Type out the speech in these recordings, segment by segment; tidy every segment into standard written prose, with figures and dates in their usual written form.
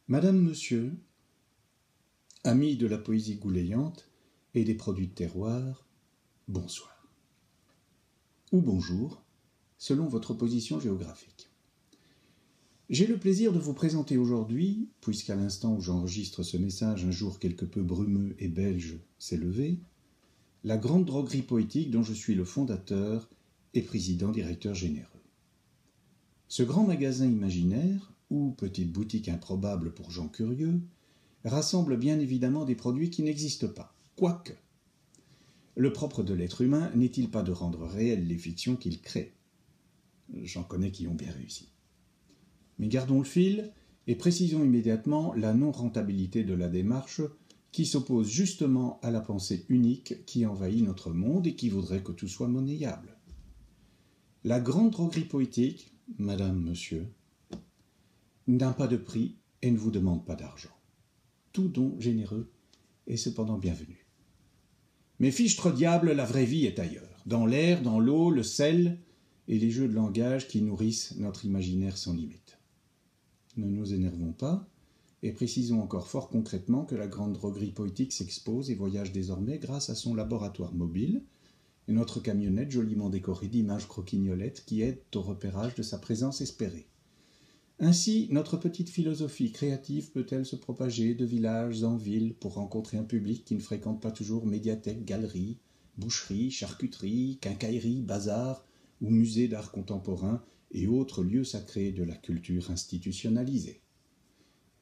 Madame, Monsieur, amis de la poésie goulayante et des produits de terroir, bonsoir. Ou bonjour, selon votre position géographique. J'ai le plaisir de vous présenter aujourd'hui, puisqu'à l'instant où j'enregistre ce message, un jour quelque peu brumeux et belge s'est levé, la grande droguerie poétique dont je suis le fondateur et président-directeur généreux. Ce grand magasin imaginaire, ou petite boutique improbable pour gens curieux, rassemble bien évidemment des produits qui n'existent pas, quoique. Le propre de l'être humain n'est-il pas de rendre réelles les fictions qu'il crée? J'en connais qui ont bien réussi. Mais gardons le fil et précisons immédiatement la non-rentabilité de la démarche qui s'oppose justement à la pensée unique qui envahit notre monde et qui voudrait que tout soit monnayable. La grande droguerie poétique, madame, monsieur, n'a pas de prix et ne vous demande pas d'argent. Tout don généreux est cependant bienvenu. Mais fichtre diable, la vraie vie est ailleurs, dans l'air, dans l'eau, le sel et les jeux de langage qui nourrissent notre imaginaire sans limite. Ne nous énervons pas et précisons encore fort concrètement que la grande droguerie poétique s'expose et voyage désormais grâce à son laboratoire mobile et notre camionnette joliment décorée d'images croquignolettes qui aident au repérage de sa présence espérée. Ainsi, notre petite philosophie créative peut-elle se propager de village en ville pour rencontrer un public qui ne fréquente pas toujours médiathèque, galerie, boucherie, charcuterie, quincaillerie, bazar ou musée d'art contemporain et autres lieux sacrés de la culture institutionnalisée.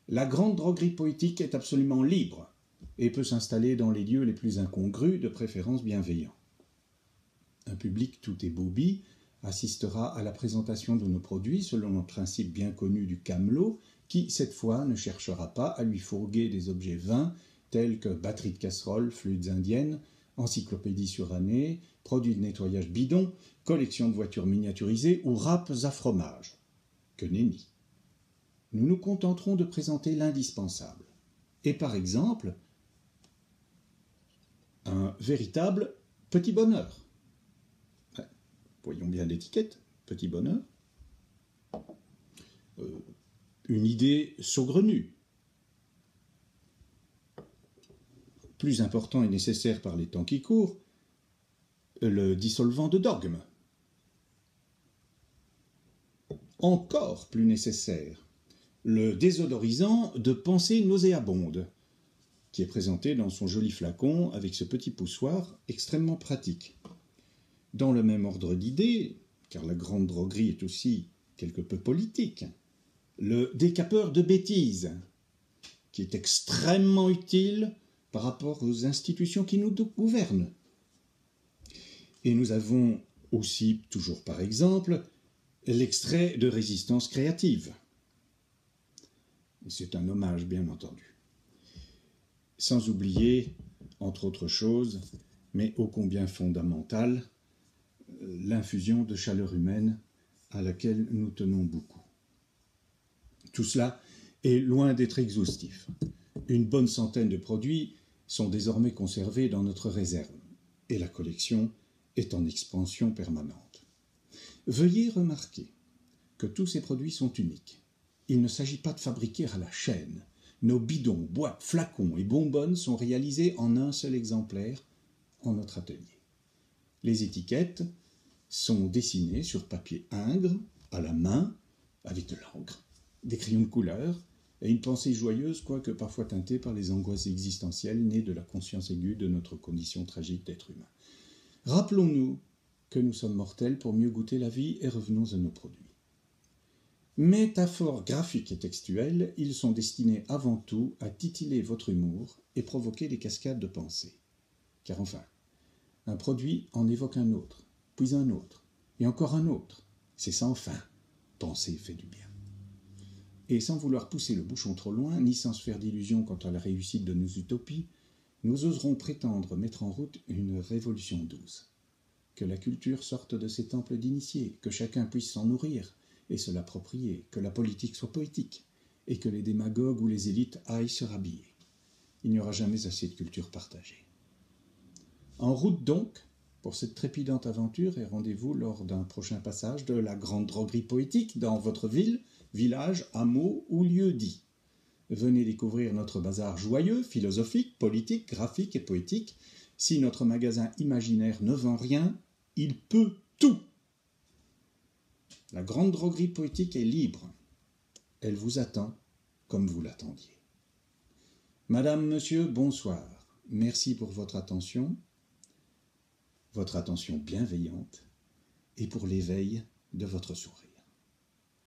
La grande droguerie poétique est absolument libre et peut s'installer dans les lieux les plus incongrus, de préférence bienveillants. Un public tout ébaubi assistera à la présentation de nos produits selon un principe bien connu du camelot qui, cette fois, ne cherchera pas à lui fourguer des objets vains tels que batteries de casseroles, flûtes indiennes, encyclopédies surannées, produits de nettoyage bidons, collections de voitures miniaturisées ou râpes à fromage. Que nenni. Nous nous contenterons de présenter l'indispensable. Et par exemple, un véritable petit bonheur. Voyons bien l'étiquette, petit bonheur. Une idée saugrenue. Plus important et nécessaire par les temps qui courent, le dissolvant de dogme. Encore plus nécessaire, le désodorisant de pensée nauséabonde, qui est présenté dans son joli flacon avec ce petit poussoir extrêmement pratique. Dans le même ordre d'idées, car la grande droguerie est aussi quelque peu politique, le décapeur de bêtises, qui est extrêmement utile par rapport aux institutions qui nous gouvernent. Et nous avons aussi, toujours par exemple, l'extrait de résistance créative. C'est un hommage, bien entendu. Sans oublier, entre autres choses, mais ô combien fondamentale, l'infusion de chaleur humaine à laquelle nous tenons beaucoup. Tout cela est loin d'être exhaustif. Une bonne centaine de produits sont désormais conservés dans notre réserve et la collection est en expansion permanente. Veuillez remarquer que tous ces produits sont uniques. Il ne s'agit pas de fabriquer à la chaîne. Nos bidons, boîtes, flacons et bonbonnes sont réalisés en un seul exemplaire en notre atelier. Les étiquettes sont dessinées sur papier ingre, à la main, avec de l'encre, des crayons de couleur et une pensée joyeuse, quoique parfois teintée par les angoisses existentielles nées de la conscience aiguë de notre condition tragique d'être humain. Rappelons-nous que nous sommes mortels pour mieux goûter la vie et revenons à nos produits. Métaphores graphiques et textuelles, ils sont destinés avant tout à titiller votre humour et provoquer des cascades de pensée. Car enfin, un produit en évoque un autre, puis un autre, et encore un autre. C'est sans fin. Penser fait du bien. Et sans vouloir pousser le bouchon trop loin, ni sans se faire d'illusions quant à la réussite de nos utopies, nous oserons prétendre mettre en route une révolution douce. Que la culture sorte de ses temples d'initiés, que chacun puisse s'en nourrir et se l'approprier, que la politique soit poétique, et que les démagogues ou les élites aillent se rhabiller. Il n'y aura jamais assez de culture partagée. En route donc, pour cette trépidante aventure, et rendez-vous lors d'un prochain passage de la grande droguerie poétique dans votre ville, village, hameau ou lieu dit. Venez découvrir notre bazar joyeux, philosophique, politique, graphique et poétique. Si notre magasin imaginaire ne vend rien, il peut tout. La grande droguerie poétique est libre. Elle vous attend comme vous l'attendiez. Madame, monsieur, bonsoir. Merci pour votre attention bienveillante et pour l'éveil de votre sourire.